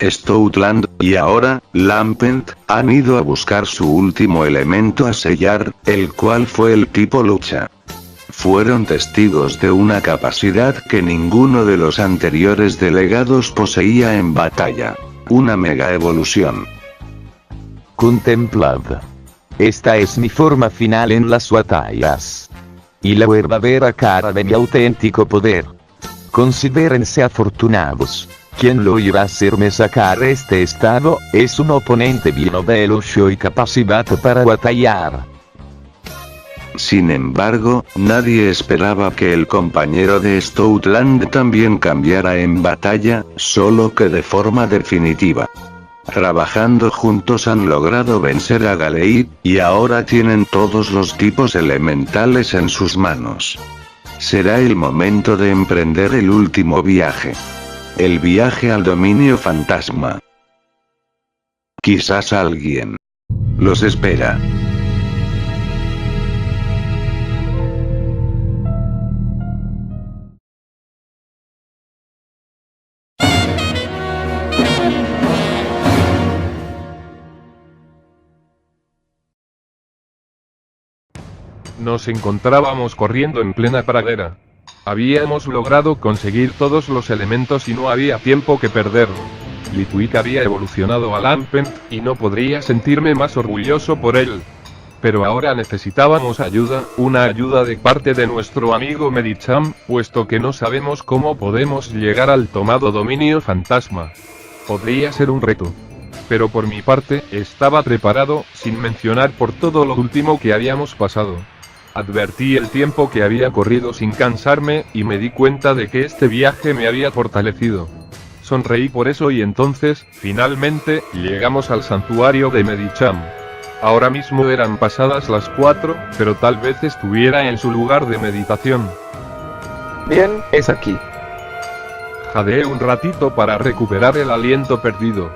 Stoutland, y ahora, Lampent, han ido a buscar su último elemento a sellar, el cual fue el tipo lucha. Fueron testigos de una capacidad que ninguno de los anteriores delegados poseía en batalla. Una mega evolución. Contemplad. Esta es mi forma final en las batallas. Y la verdadera cara de mi auténtico poder. Considérense afortunados. Quien lo irá a hacerme sacar este estado, es un oponente lleno de elogio y capacidad para batallar. Sin embargo, nadie esperaba que el compañero de Stoutland también cambiara en batalla, solo que de forma definitiva. Trabajando juntos han logrado vencer a Galeid, y ahora tienen todos los tipos elementales en sus manos. Será el momento de emprender el último viaje. El viaje al dominio fantasma. Quizás alguien los espera. Nos encontrábamos corriendo en plena pradera. Habíamos logrado conseguir todos los elementos y no había tiempo que perder. Litwick había evolucionado a Lampent, y no podría sentirme más orgulloso por él. Pero ahora necesitábamos ayuda, una ayuda de parte de nuestro amigo Medicham, puesto que no sabemos cómo podemos llegar al tomado dominio fantasma. Podría ser un reto. Pero por mi parte, estaba preparado, sin mencionar por todo lo último que habíamos pasado. Advertí el tiempo que había corrido sin cansarme, y me di cuenta de que este viaje me había fortalecido. Sonreí por eso y entonces, finalmente, llegamos al santuario de Medicham. Ahora mismo eran pasadas las 4, pero tal vez estuviera en su lugar de meditación. Bien, es aquí. Jadeé un ratito para recuperar el aliento perdido.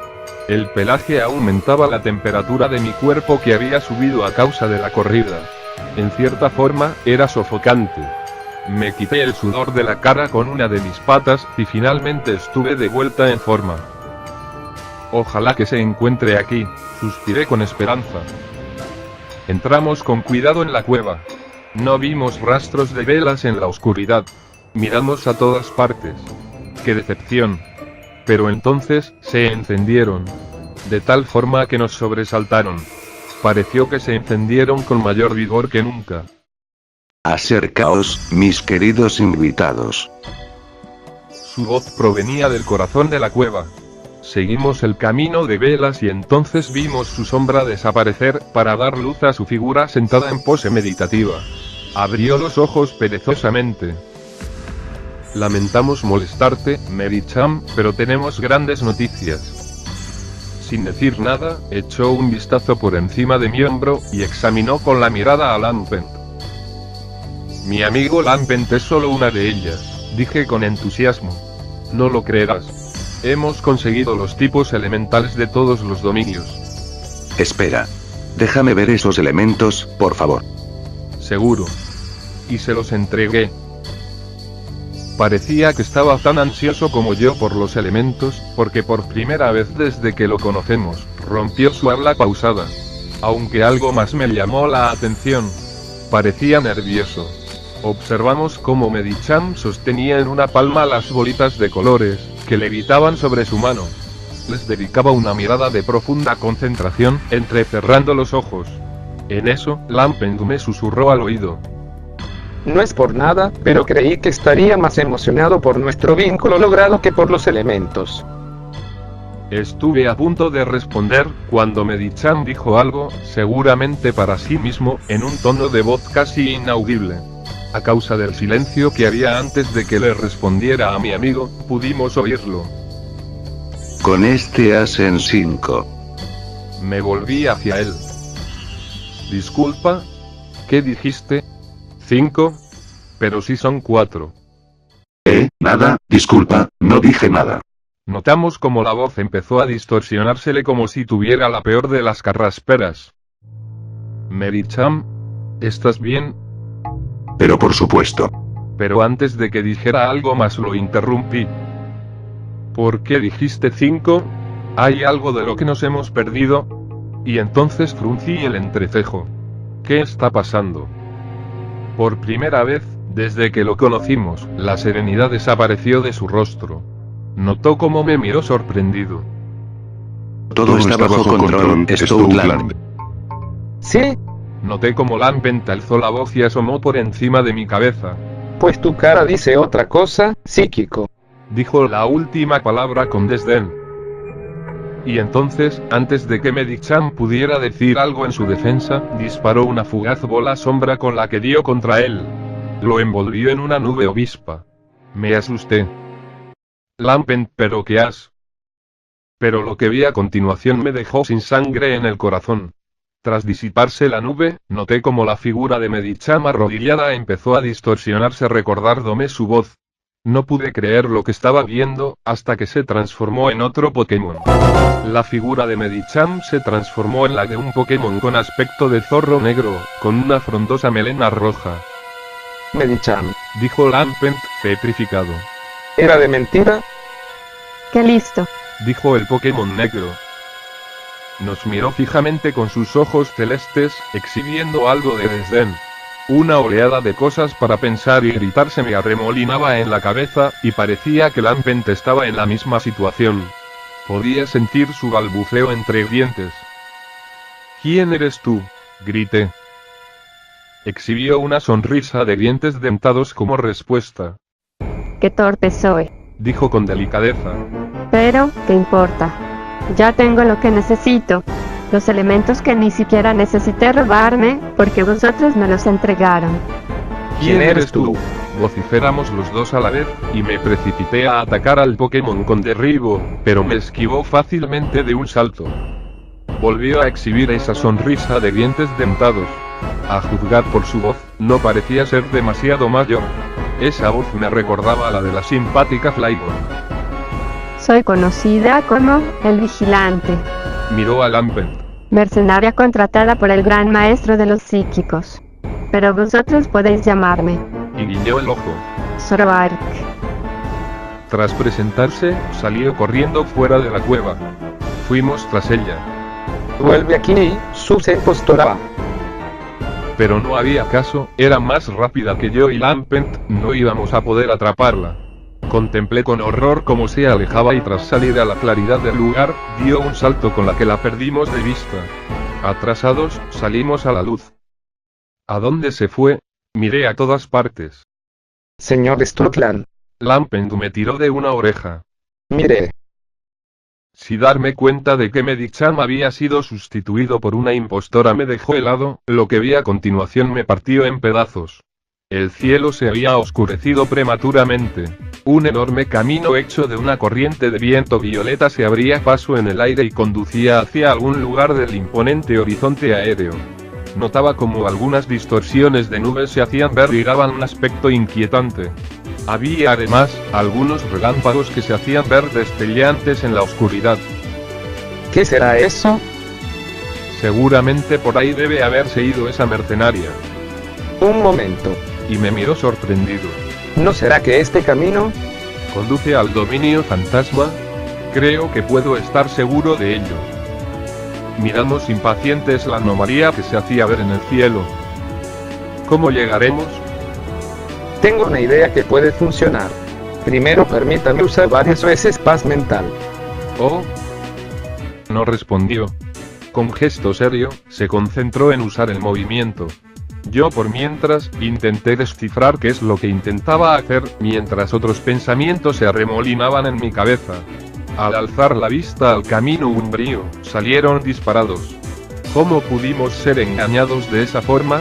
El pelaje aumentaba la temperatura de mi cuerpo que había subido a causa de la corrida. En cierta forma, era sofocante. Me quité el sudor de la cara con una de mis patas, y finalmente estuve de vuelta en forma. Ojalá que se encuentre aquí, suspiré con esperanza. Entramos con cuidado en la cueva. No vimos rastros de velas en la oscuridad. Miramos a todas partes. ¡Qué decepción! Pero entonces, se encendieron. De tal forma que nos sobresaltaron. Pareció que se encendieron con mayor vigor que nunca. Acercaos, mis queridos invitados. Su voz provenía del corazón de la cueva. Seguimos el camino de velas y entonces vimos su sombra desaparecer, para dar luz a su figura sentada en pose meditativa. Abrió los ojos perezosamente. Lamentamos molestarte, Medicham, pero tenemos grandes noticias. Sin decir nada, echó un vistazo por encima de mi hombro, y examinó con la mirada a Lampent. Mi amigo Lampent es solo una de ellas, dije con entusiasmo. No lo creerás. Hemos conseguido los tipos elementales de todos los dominios. Espera. Déjame ver esos elementos, por favor. Seguro. Y se los entregué. Parecía que estaba tan ansioso como yo por los elementos, porque por primera vez desde que lo conocemos, rompió su habla pausada. Aunque algo más me llamó la atención. Parecía nervioso. Observamos cómo Medicham sostenía en una palma las bolitas de colores, que levitaban sobre su mano. Les dedicaba una mirada de profunda concentración, entrecerrando los ojos. En eso, Lampent me susurró al oído. No es por nada, pero creí que estaría más emocionado por nuestro vínculo logrado que por los elementos. Estuve a punto de responder, cuando Medicham dijo algo, seguramente para sí mismo, en un tono de voz casi inaudible. A causa del silencio que había antes de que le respondiera a mi amigo, pudimos oírlo. Con este as en 5. Me volví hacia él. Disculpa, ¿qué dijiste? 5, pero sí son 4. Nada, disculpa, no dije nada. Notamos como la voz empezó a distorsionársele como si tuviera la peor de las carrasperas. Medicham, ¿estás bien? Pero por supuesto. Pero antes de que dijera algo más lo interrumpí. ¿Por qué dijiste 5? Hay algo de lo que nos hemos perdido. Y entonces fruncí el entrecejo. ¿Qué está pasando? Por primera vez, desde que lo conocimos, la serenidad desapareció de su rostro. Notó cómo me miró sorprendido. Todo está bajo control, Stoutland. ¿Sí? Noté cómo Lampent alzó la voz y asomó por encima de mi cabeza. Pues tu cara dice otra cosa, psíquico. Dijo la última palabra con desdén. Y entonces, antes de que Medicham pudiera decir algo en su defensa, disparó una fugaz bola sombra con la que dio contra él. Lo envolvió en una nube obispa. Me asusté. Lampent, ¿pero qué has? Pero lo que vi a continuación me dejó sin sangre en el corazón. Tras disiparse la nube, noté como la figura de Medicham arrodillada empezó a distorsionarse recordándome su voz. No pude creer lo que estaba viendo, hasta que se transformó en otro Pokémon. La figura de Medicham se transformó en la de un Pokémon con aspecto de zorro negro, con una frondosa melena roja. Medicham, Dijo Lampent, petrificado. ¿era de mentira? ¡Qué listo! Dijo el Pokémon negro. Nos miró fijamente con sus ojos celestes, exhibiendo algo de desdén. Una oleada de cosas para pensar y gritar se me arremolinaba en la cabeza, y parecía que Lampent estaba en la misma situación. Podía sentir su balbuceo entre dientes. ¿Quién eres tú? Grité. Exhibió una sonrisa de dientes dentados como respuesta. ¡Qué torpe soy! Dijo con delicadeza. Pero, ¿qué importa? Ya tengo lo que necesito. Los elementos que ni siquiera necesité robarme, porque vosotros me los entregaron. ¿Quién eres tú? Vociferamos los dos a la vez, y me precipité a atacar al Pokémon con derribo, pero me esquivó fácilmente de un salto. Volvió a exhibir esa sonrisa de dientes dentados. A juzgar por su voz, no parecía ser demasiado mayor. Esa voz me recordaba a la de la simpática Flygon. Soy conocida como el Vigilante, Miró a Lampent. mercenaria contratada por el Gran Maestro de los Psíquicos. Pero vosotros podéis llamarme Y guiñó el ojo. Zoroark. Tras presentarse, salió corriendo fuera de la cueva. Fuimos tras ella. Vuelve aquí, sus impostora. Pero no había caso, era más rápida que yo y Lampent, no íbamos a poder atraparla. Contemplé con horror cómo se alejaba y tras salir a la claridad del lugar, dio un salto con la que la perdimos de vista. Atrasados, salimos a la luz. ¿A dónde se fue? Miré a todas partes. Señor Stoutland, Lampent me tiró de una oreja. mire. Si darme cuenta de que Medicham había sido sustituido por una impostora me dejó helado, lo que vi a continuación me partió en pedazos. El cielo se había oscurecido prematuramente. Un enorme camino hecho de una corriente de viento violeta se abría paso en el aire y conducía hacia algún lugar del imponente horizonte aéreo. Notaba como algunas distorsiones de nubes se hacían ver y daban un aspecto inquietante. Había además, algunos relámpagos que se hacían ver destellantes en la oscuridad. ¿Qué será eso? Seguramente por ahí debe haberse ido esa mercenaria. Un momento. Y me miró sorprendido. ¿No será que este camino? ¿Conduce al dominio fantasma? Creo que puedo estar seguro de ello. Miramos impacientes la anomalía que se hacía ver en el cielo. ¿Cómo llegaremos? Tengo una idea que puede funcionar. Primero permítame usar varias veces paz mental. Oh. No respondió. Con gesto serio, se concentró en usar el movimiento. Yo por mientras, intenté descifrar qué es lo que intentaba hacer, mientras otros pensamientos se arremolinaban en mi cabeza. Al alzar la vista al camino umbrío, salieron disparados. ¿Cómo pudimos ser engañados de esa forma?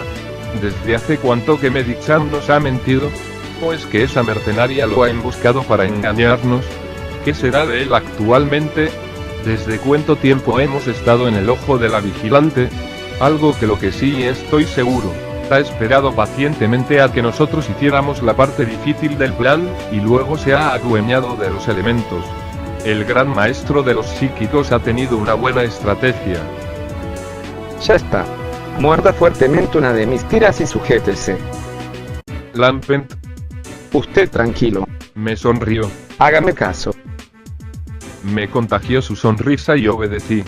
¿Desde hace cuánto que Medicham nos ha mentido? ¿O es que esa mercenaria lo ha emboscado para engañarnos? ¿Qué será de él actualmente? ¿Desde cuánto tiempo hemos estado en el ojo de la vigilante? Algo que lo que sí estoy seguro. Ha esperado pacientemente a que nosotros hiciéramos la parte difícil del plan, y luego se ha adueñado de los elementos. El gran maestro de los psíquicos ha tenido una buena estrategia. Ya está. Muerda fuertemente una de mis tiras y sujétese. Lampent Usted tranquilo. me sonrió. Hágame caso. Me contagió su sonrisa y obedecí.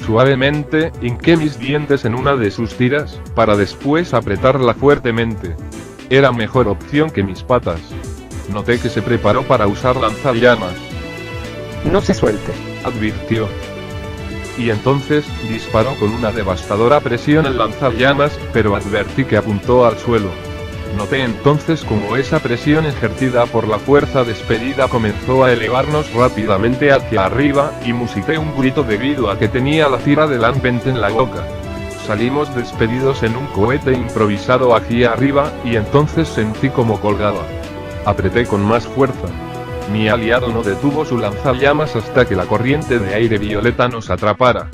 Suavemente, hinqué mis dientes en una de sus tiras, para después apretarla fuertemente. Era mejor opción que mis patas. Noté que se preparó para usar lanzallamas. No se suelte, advirtió. Y entonces, disparó con una devastadora presión el lanzallamas, pero advertí que apuntó al suelo. Noté entonces cómo esa presión ejercida por la fuerza despedida comenzó a elevarnos rápidamente hacia arriba, y musité un grito debido a que tenía la tira de Lampent en la boca. Salimos despedidos en un cohete improvisado hacia arriba, y entonces sentí como colgaba. Apreté con más fuerza. Mi aliado no detuvo su lanzallamas hasta que la corriente de aire violeta nos atrapara.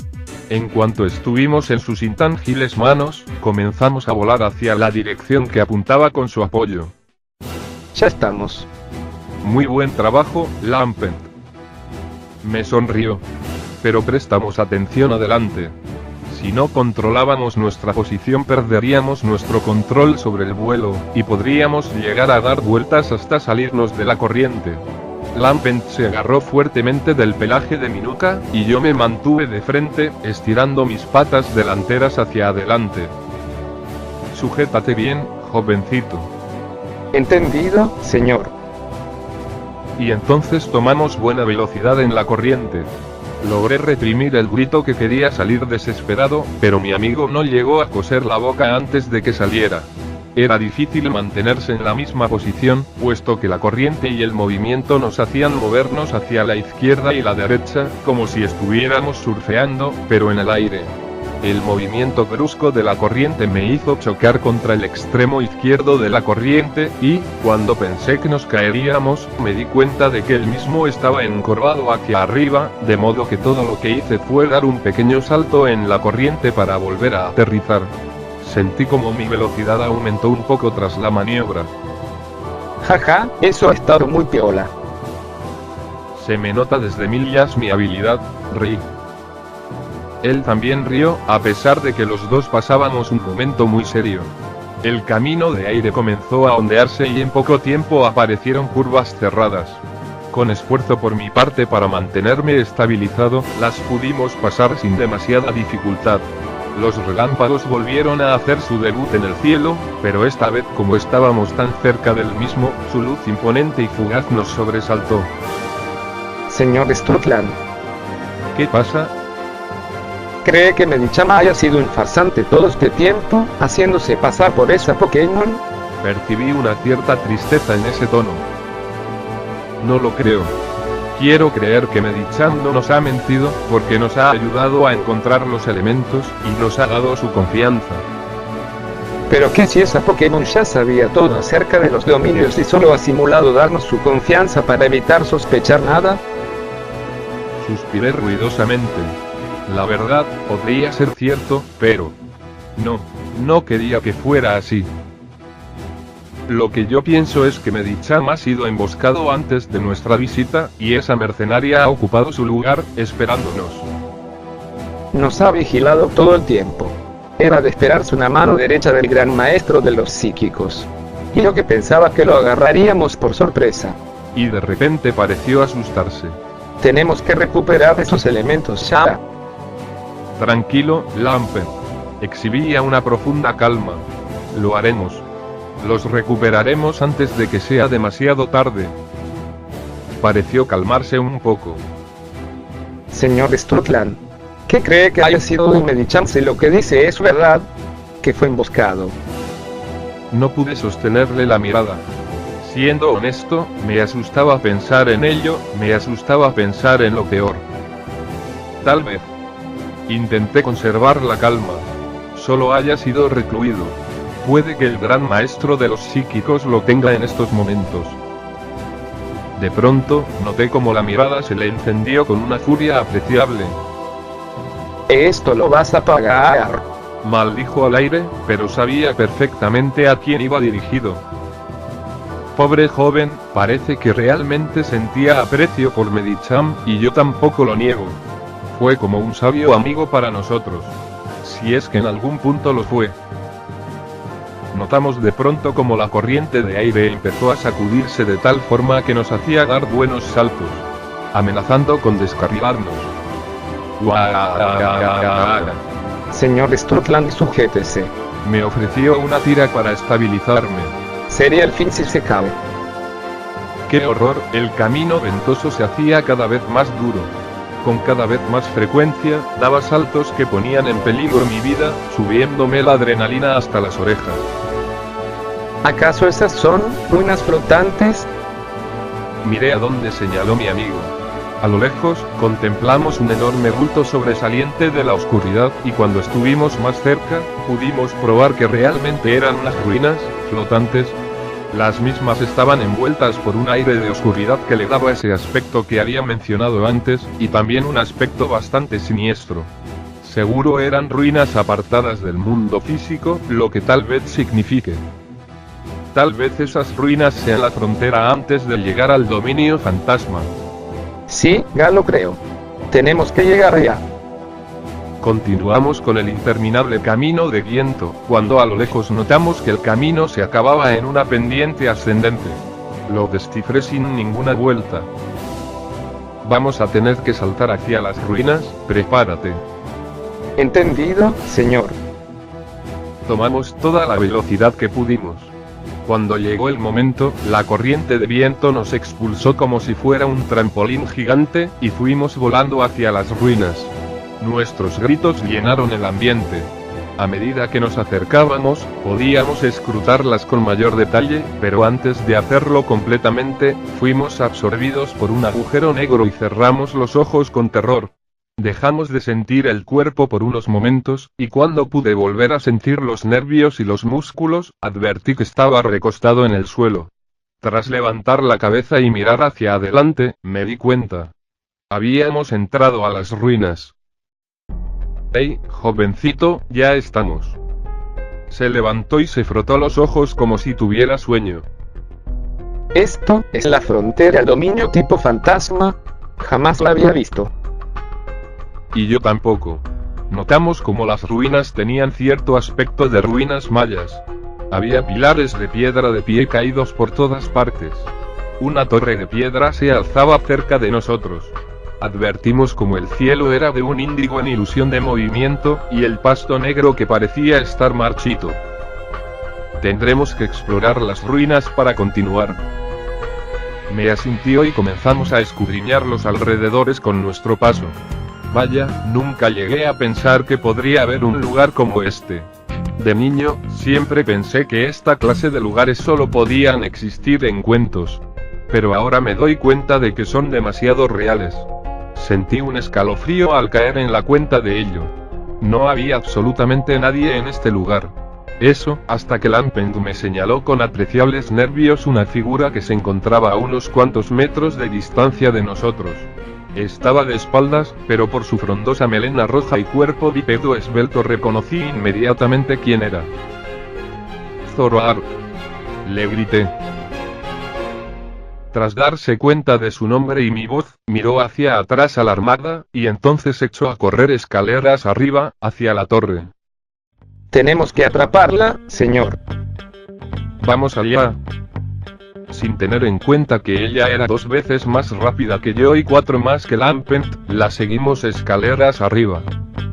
En cuanto estuvimos en sus intangibles manos, comenzamos a volar hacia la dirección que apuntaba con su apoyo. Ya estamos. Muy buen trabajo, Lampent. Me sonrió. Pero prestamos atención adelante. Si no controlábamos nuestra posición perderíamos nuestro control sobre el vuelo, y podríamos llegar a dar vueltas hasta salirnos de la corriente. Lampent se agarró fuertemente del pelaje de mi nuca, y yo me mantuve de frente, estirando mis patas delanteras hacia adelante. Sujétate bien, jovencito. ¿Entendido, señor? Y entonces tomamos buena velocidad en la corriente. Logré reprimir el grito que quería salir desesperado, pero mi amigo no llegó a coser la boca antes de que saliera. Era difícil mantenerse en la misma posición, puesto que la corriente y el movimiento nos hacían movernos hacia la izquierda y la derecha, como si estuviéramos surfeando, pero en el aire. El movimiento brusco de la corriente me hizo chocar contra el extremo izquierdo de la corriente, y, cuando pensé que nos caeríamos, me di cuenta de que el mismo estaba encorvado hacia arriba, de modo que todo lo que hice fue dar un pequeño salto en la corriente para volver a aterrizar. Sentí como mi velocidad aumentó un poco tras la maniobra. Jaja, eso ha estado muy piola. Se me nota desde millas mi habilidad, reí. Él también rió, a pesar de que los dos pasábamos un momento muy serio. El camino de aire comenzó a ondearse y en poco tiempo aparecieron curvas cerradas. Con esfuerzo por mi parte para mantenerme estabilizado, las pudimos pasar sin demasiada dificultad. Los relámpagos volvieron a hacer su debut en el cielo, pero esta vez como estábamos tan cerca del mismo, su luz imponente y fugaz nos sobresaltó. Señor Strickland. ¿Qué pasa? ¿Cree que Medicham haya sido un farsante todo este tiempo, haciéndose pasar por esa Pokémon? Percibí una cierta tristeza en ese tono. No lo creo. Quiero creer que Medicham no nos ha mentido, porque nos ha ayudado a encontrar los elementos, y nos ha dado su confianza. Pero ¿qué si esa Pokémon ya sabía todo acerca de los dominios y solo ha simulado darnos su confianza para evitar sospechar nada? Suspiré ruidosamente. La verdad, podría ser cierto, pero... No quería que fuera así. Lo que yo pienso es que Medicham ha sido emboscado antes de nuestra visita, y esa mercenaria ha ocupado su lugar, esperándonos. Nos ha vigilado todo el tiempo. Era de esperarse una mano derecha del gran maestro de los psíquicos. Y yo que pensaba que lo agarraríamos por sorpresa. Y de repente pareció asustarse. Tenemos que recuperar esos elementos ya. Tranquilo, Lampent. Exhibía una profunda calma. Lo haremos. Los recuperaremos antes de que sea demasiado tarde. Pareció calmarse un poco. Señor Strickland, ¿qué cree que haya sido de Medicham si lo que dice es verdad? Que fue emboscado. No pude sostenerle la mirada. Siendo honesto, me asustaba pensar en ello, me asustaba pensar en lo peor. Tal vez. Intenté conservar la calma. Solo haya sido recluido. Puede que el gran maestro de los psíquicos lo tenga en estos momentos. De pronto, noté como la mirada se le encendió con una furia apreciable. Esto lo vas a pagar. Maldijo al aire, pero sabía perfectamente a quién iba dirigido. Pobre joven, parece que realmente sentía aprecio por Medicham, y yo tampoco lo niego. Fue como un sabio amigo para nosotros. Si es que en algún punto lo fue. Notamos de pronto como la corriente de aire empezó a sacudirse de tal forma que nos hacía dar buenos saltos. amenazando con descarrilarnos. Señor Stoutland, sujétese. Me ofreció una tira para estabilizarme. Sería el fin si se cae. ¡Qué horror! El camino ventoso se hacía cada vez más duro. Con cada vez más frecuencia, daba saltos que ponían en peligro mi vida, subiéndome la adrenalina hasta las orejas. ¿Acaso esas son ruinas flotantes? Miré a donde señaló mi amigo. A lo lejos, contemplamos un enorme bulto sobresaliente de la oscuridad, y cuando estuvimos más cerca, pudimos probar que realmente eran unas ruinas flotantes. Las mismas estaban envueltas por un aire de oscuridad que le daba ese aspecto que había mencionado antes, y también un aspecto bastante siniestro. Seguro eran ruinas apartadas del mundo físico, lo que tal vez signifique. Tal vez esas ruinas sean la frontera antes de llegar al dominio fantasma. Sí, ya lo creo. Tenemos que llegar allá. Continuamos con el interminable camino de viento, cuando a lo lejos notamos que el camino se acababa en una pendiente ascendente. Lo descifré sin ninguna vuelta. Vamos a tener que saltar hacia las ruinas, prepárate. ¿Entendido, señor? Tomamos toda la velocidad que pudimos. Cuando llegó el momento, la corriente de viento nos expulsó como si fuera un trampolín gigante, y fuimos volando hacia las ruinas. Nuestros gritos llenaron el ambiente. A medida que nos acercábamos, podíamos escrutarlas con mayor detalle, pero antes de hacerlo completamente, fuimos absorbidos por un agujero negro y cerramos los ojos con terror. Dejamos de sentir el cuerpo por unos momentos, y cuando pude volver a sentir los nervios y los músculos, advertí que estaba recostado en el suelo. Tras levantar la cabeza y mirar hacia adelante, me di cuenta. Habíamos entrado a las ruinas. «Hey, jovencito, ya estamos». Se levantó y se frotó los ojos como si tuviera sueño. Esto es la frontera al dominio tipo fantasma. Jamás la había visto. Y yo tampoco. Notamos como las ruinas tenían cierto aspecto de ruinas mayas. Había pilares de piedra de pie caídos por todas partes. Una torre de piedra se alzaba cerca de nosotros. Advertimos como el cielo era de un índigo en ilusión de movimiento, y el pasto negro que parecía estar marchito. Tendremos que explorar las ruinas para continuar. Me asintió y comenzamos a escudriñar los alrededores con nuestro paso. Vaya, nunca llegué a pensar que podría haber un lugar como este. De niño, siempre pensé que esta clase de lugares solo podían existir en cuentos. Pero ahora me doy cuenta de que son demasiado reales. Sentí un escalofrío al caer en la cuenta de ello. No había absolutamente nadie en este lugar. Eso, hasta que Lampent me señaló con apreciables nervios una figura que se encontraba a unos cuantos metros de distancia de nosotros. Estaba de espaldas, pero por su frondosa melena roja y cuerpo bípedo esbelto reconocí inmediatamente quién era. «Zoroark», le grité. Tras darse cuenta de su nombre y mi voz, miró hacia atrás alarmada, y entonces echó a correr escaleras arriba, hacia la torre. Tenemos que atraparla, señor. Vamos allá. Sin tener en cuenta que ella era 2 veces más rápida que yo y 4 más que Lampent, la seguimos escaleras arriba.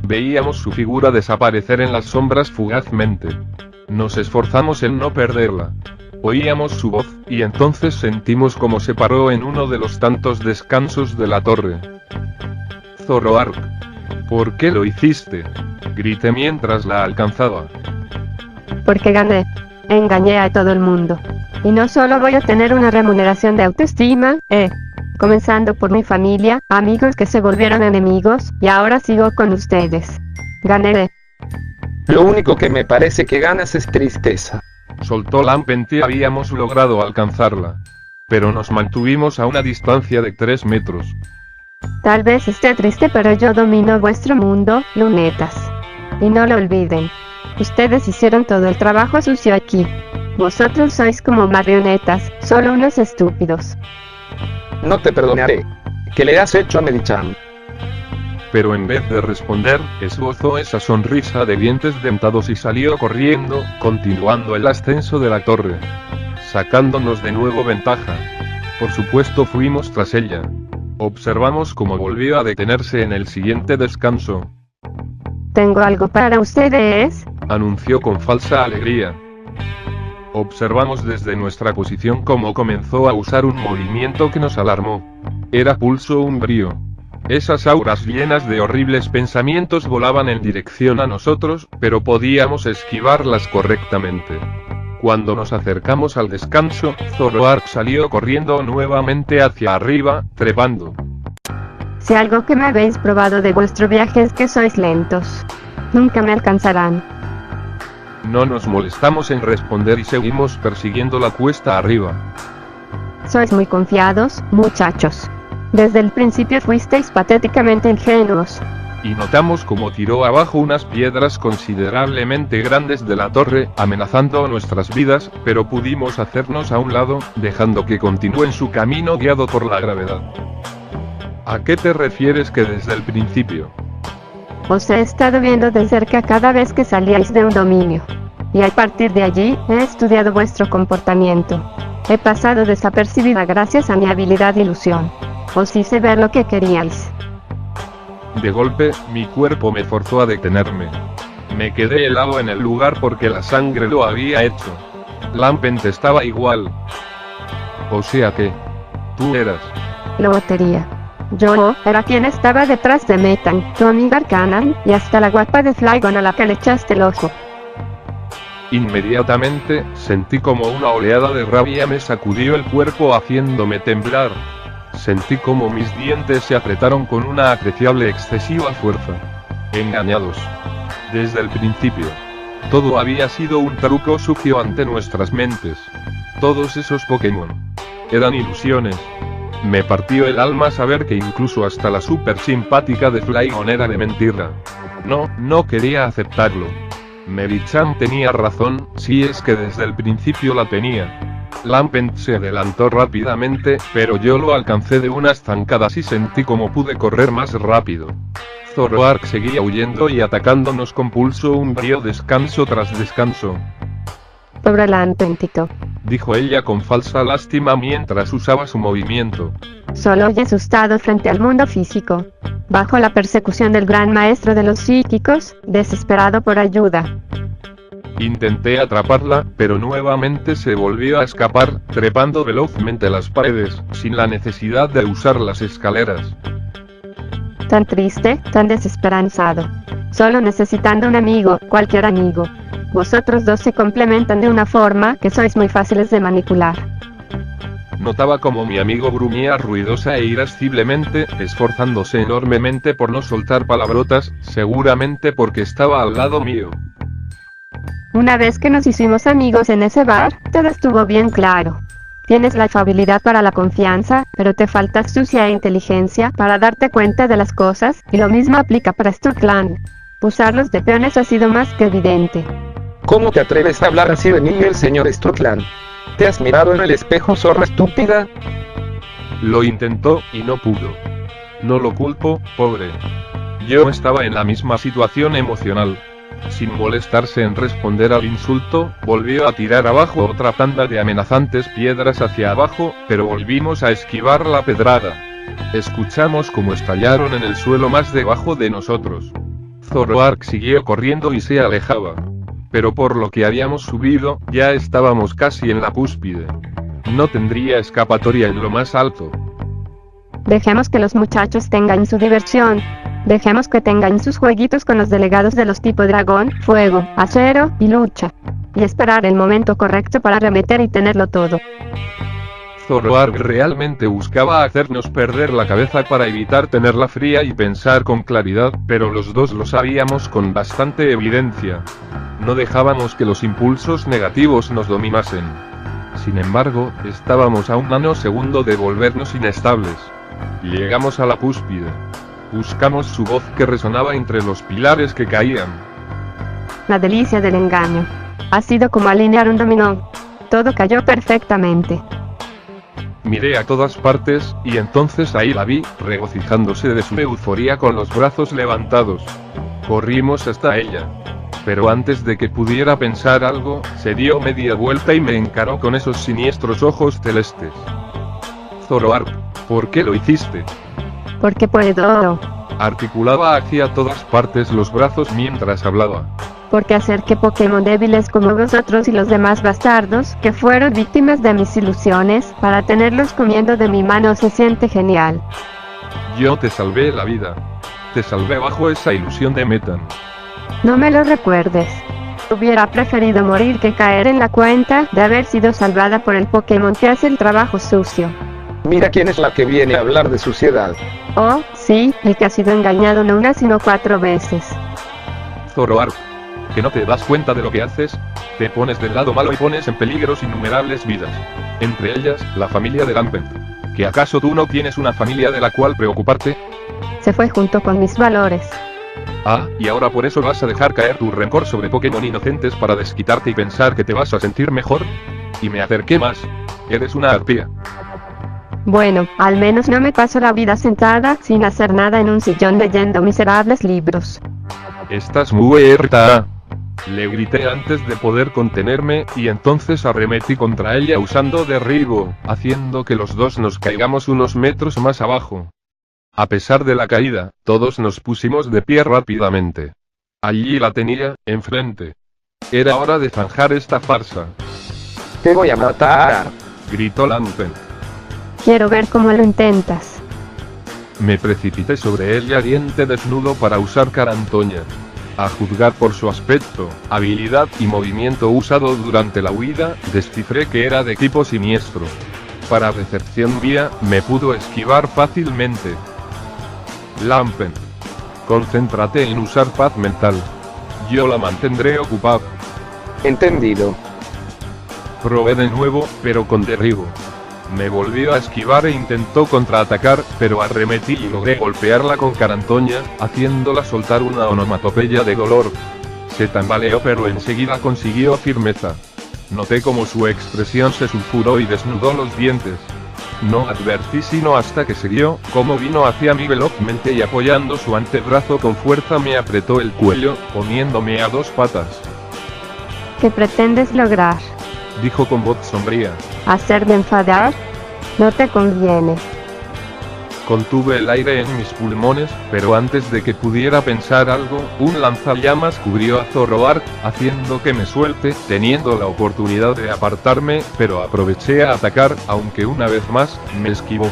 Veíamos su figura desaparecer en las sombras fugazmente. Nos esforzamos en no perderla. Oíamos su voz, y entonces sentimos como se paró en uno de los tantos descansos de la torre. «Zoroark, ¿por qué lo hiciste?», grité mientras la alcanzaba. Porque gané. Engañé a todo el mundo. Y no solo voy a tener una remuneración de autoestima, comenzando por mi familia, amigos que se volvieron enemigos, y ahora sigo con ustedes. Gané. Lo único que me parece que ganas es tristeza. Soltó Lampent y habíamos logrado alcanzarla. Pero nos mantuvimos a una distancia de 3 metros. Tal vez esté triste, pero yo domino vuestro mundo, lunetas. Y no lo olviden. Ustedes hicieron todo el trabajo sucio aquí. Vosotros sois como marionetas, solo unos estúpidos. No te perdonaré. ¿Qué le has hecho a Medichan? Pero en vez de responder, esbozó esa sonrisa de dientes dentados y salió corriendo, continuando el ascenso de la torre, sacándonos de nuevo ventaja. Por supuesto fuimos tras ella. Observamos cómo volvió a detenerse en el siguiente descanso. Tengo algo para ustedes, Anunció con falsa alegría. Observamos desde nuestra posición cómo comenzó a usar un movimiento que nos alarmó. Era pulso umbrío. Esas auras llenas de horribles pensamientos volaban en dirección a nosotros, pero podíamos esquivarlas correctamente. Cuando nos acercamos al descanso, Zoroark salió corriendo nuevamente hacia arriba, trepando. Si algo que me habéis probado de vuestro viaje es que sois lentos. Nunca me alcanzarán. No nos molestamos en responder y seguimos persiguiendo la cuesta arriba. Sois muy confiados, muchachos. Desde el principio fuisteis patéticamente ingenuos. Y notamos cómo tiró abajo unas piedras considerablemente grandes de la torre, amenazando nuestras vidas, pero pudimos hacernos a un lado, dejando que continúen su camino guiado por la gravedad. ¿A qué te refieres que desde el principio? Os he estado viendo de cerca cada vez que salíais de un dominio. Y a partir de allí, he estudiado vuestro comportamiento. He pasado desapercibida gracias a mi habilidad de ilusión. Os hice ver lo que queríais. De golpe, mi cuerpo me forzó a detenerme. Me quedé helado en el lugar porque la sangre lo había hecho. Lampent estaba igual. O sea que... tú eras... Lotería. Yo era quien estaba detrás de Metan, tu amiga Arcanan, y hasta la guapa de Flygon a la que le echaste el ojo. Inmediatamente, sentí como una oleada de rabia me sacudió el cuerpo haciéndome temblar. Sentí como mis dientes se apretaron con una apreciable excesiva fuerza. Engañados. Desde el principio. Todo había sido un truco sucio ante nuestras mentes. Todos esos Pokémon. Eran ilusiones. Me partió el alma saber que incluso hasta la súper simpática de Flygon era de mentira. No quería aceptarlo. Mary-chan tenía razón, si es que desde el principio la tenía. Lampent se adelantó rápidamente, pero yo lo alcancé de unas zancadas y sentí como pude correr más rápido. Zoroark seguía huyendo y atacándonos con pulso umbrío descanso tras descanso. Pobre Lampentito. Dijo ella con falsa lástima mientras usaba su movimiento. Solo he asustado frente al mundo físico. Bajo la persecución del gran maestro de los psíquicos, desesperado por ayuda. Intenté atraparla, pero nuevamente se volvió a escapar, trepando velozmente las paredes, sin la necesidad de usar las escaleras. Tan triste, tan desesperanzado. Solo necesitando un amigo, cualquier amigo. Vosotros dos se complementan de una forma que sois muy fáciles de manipular. Notaba como mi amigo gruñía ruidosa e irasciblemente, esforzándose enormemente por no soltar palabrotas, seguramente porque estaba al lado mío. Una vez que nos hicimos amigos en ese bar, todo estuvo bien claro. Tienes la afabilidad para la confianza, pero te falta astucia e inteligencia para darte cuenta de las cosas, y lo mismo aplica para Sturtland. Usarlos de peones ha sido más que evidente. ¿Cómo te atreves a hablar así de mí, el señor Sturtland? ¿Te has mirado en el espejo, zorra estúpida? Lo intentó, y no pudo. No lo culpo, pobre. Yo estaba en la misma situación emocional. Sin molestarse en responder al insulto, volvió a tirar abajo otra tanda de amenazantes piedras hacia abajo, pero volvimos a esquivar la pedrada. Escuchamos cómo estallaron en el suelo más debajo de nosotros. Zoroark siguió corriendo y se alejaba. Pero por lo que habíamos subido, ya estábamos casi en la cúspide. No tendría escapatoria en lo más alto. Dejemos que los muchachos tengan su diversión. Dejemos que tengan sus jueguitos con los delegados de los tipo dragón, fuego, acero y lucha. Y esperar el momento correcto para arremeter y tenerlo todo. Zoroark realmente buscaba hacernos perder la cabeza para evitar tenerla fría y pensar con claridad, pero los dos lo sabíamos con bastante evidencia. No dejábamos que los impulsos negativos nos dominasen. Sin embargo, estábamos a un nanosegundo de volvernos inestables. Llegamos a la cúspide. Buscamos su voz que resonaba entre los pilares que caían. La delicia del engaño. Ha sido como alinear un dominó. Todo cayó perfectamente. Miré a todas partes, y entonces ahí la vi, regocijándose de su euforía con los brazos levantados. Corrimos hasta ella. Pero antes de que pudiera pensar algo, se dio media vuelta y me encaró con esos siniestros ojos celestes. Zoroark. ¿Por qué lo hiciste? Porque puedo. Articulaba hacia todas partes los brazos mientras hablaba. Porque hacer que Pokémon débiles como vosotros y los demás bastardos, que fueron víctimas de mis ilusiones, para tenerlos comiendo de mi mano se siente genial. Yo te salvé la vida. Te salvé bajo esa ilusión de Metan. No me lo recuerdes. Hubiera preferido morir que caer en la cuenta de haber sido salvada por el Pokémon que hace el trabajo sucio. Mira quién es la que viene a hablar de suciedad. Oh, sí, el que ha sido engañado no una sino 4 veces. Zoroark, ¿que no te das cuenta de lo que haces? Te pones del lado malo y pones en peligro innumerables vidas. Entre ellas, la familia de Lampent. ¿Que acaso tú no tienes una familia de la cual preocuparte? Se fue junto con mis valores. Ah, y ahora por eso vas a dejar caer tu rencor sobre Pokémon inocentes para desquitarte y pensar que te vas a sentir mejor. Y me acerqué más. Eres una arpía. Bueno, al menos no me paso la vida sentada, sin hacer nada en un sillón leyendo miserables libros. Estás muerta. Le grité antes de poder contenerme, y entonces arremetí contra ella usando derribo, haciendo que los dos nos caigamos unos metros más abajo. A pesar de la caída, todos nos pusimos de pie rápidamente. Allí la tenía, enfrente. Era hora de zanjar esta farsa. Te voy a matar. Gritó Lampent. Quiero ver cómo lo intentas. Me precipité sobre ella diente desnudo para usar carantoña. A juzgar por su aspecto, habilidad y movimiento usado durante la huida, descifré que era de tipo siniestro. Para decepción mía, me pudo esquivar fácilmente. Lampent, concéntrate en usar paz mental. Yo la mantendré ocupada. Entendido. Probé de nuevo, pero con derribo. Me volvió a esquivar e intentó contraatacar, pero arremetí y logré golpearla con carantoña, haciéndola soltar una onomatopeya de dolor. Se tambaleó pero enseguida consiguió firmeza. Noté como su expresión se sulfuró y desnudó los dientes. No advertí sino hasta que siguió, como vino hacia mí velozmente y apoyando su antebrazo con fuerza me apretó el cuello, poniéndome a 2 patas. ¿Qué pretendes lograr? Dijo con voz sombría. ¿Hacerme enfadar? No te conviene. Contuve el aire en mis pulmones, pero antes de que pudiera pensar algo, un lanzallamas cubrió a Zoroark, haciendo que me suelte, teniendo la oportunidad de apartarme, pero aproveché a atacar, aunque una vez más, me esquivó.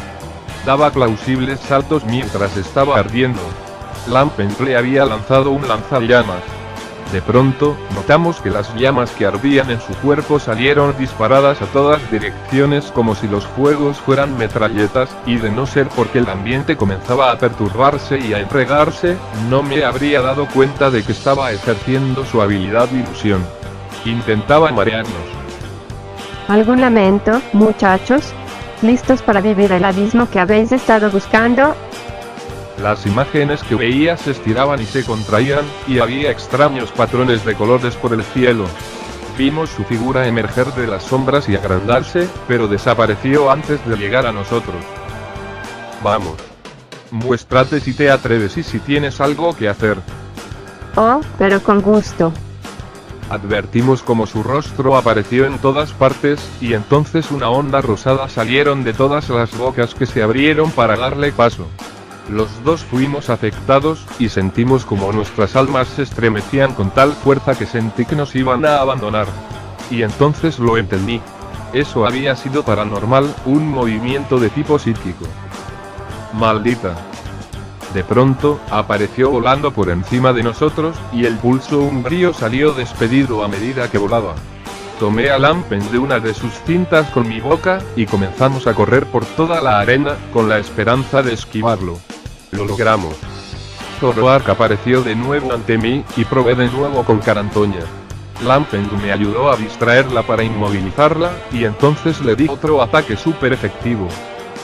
Daba plausibles saltos mientras estaba ardiendo. Lampent le había lanzado un lanzallamas. De pronto, notamos que las llamas que ardían en su cuerpo salieron disparadas a todas direcciones como si los fuegos fueran metralletas, y de no ser porque el ambiente comenzaba a perturbarse y a enredarse, no me habría dado cuenta de que estaba ejerciendo su habilidad de ilusión. Intentaba marearnos. ¿Algún lamento, muchachos? ¿Listos para vivir el abismo que habéis estado buscando? Las imágenes que veía se estiraban y se contraían, y había extraños patrones de colores por el cielo. Vimos su figura emerger de las sombras y agrandarse, pero desapareció antes de llegar a nosotros. Vamos. Muéstrate si te atreves y si tienes algo que hacer. Oh, pero con gusto. Advertimos como su rostro apareció en todas partes, y entonces una onda rosada salieron de todas las bocas que se abrieron para darle paso. Los dos fuimos afectados, y sentimos como nuestras almas se estremecían con tal fuerza que sentí que nos iban a abandonar. Y entonces lo entendí. Eso había sido paranormal, un movimiento de tipo psíquico. Maldita. De pronto, apareció volando por encima de nosotros, y el pulso umbrío salió despedido a medida que volaba. Tomé a Lampent de una de sus cintas con mi boca, y comenzamos a correr por toda la arena, con la esperanza de esquivarlo. Lo logramos. Zoroark apareció de nuevo ante mí, y probé de nuevo con carantoña. Lampent me ayudó a distraerla para inmovilizarla, y entonces le di otro ataque súper efectivo.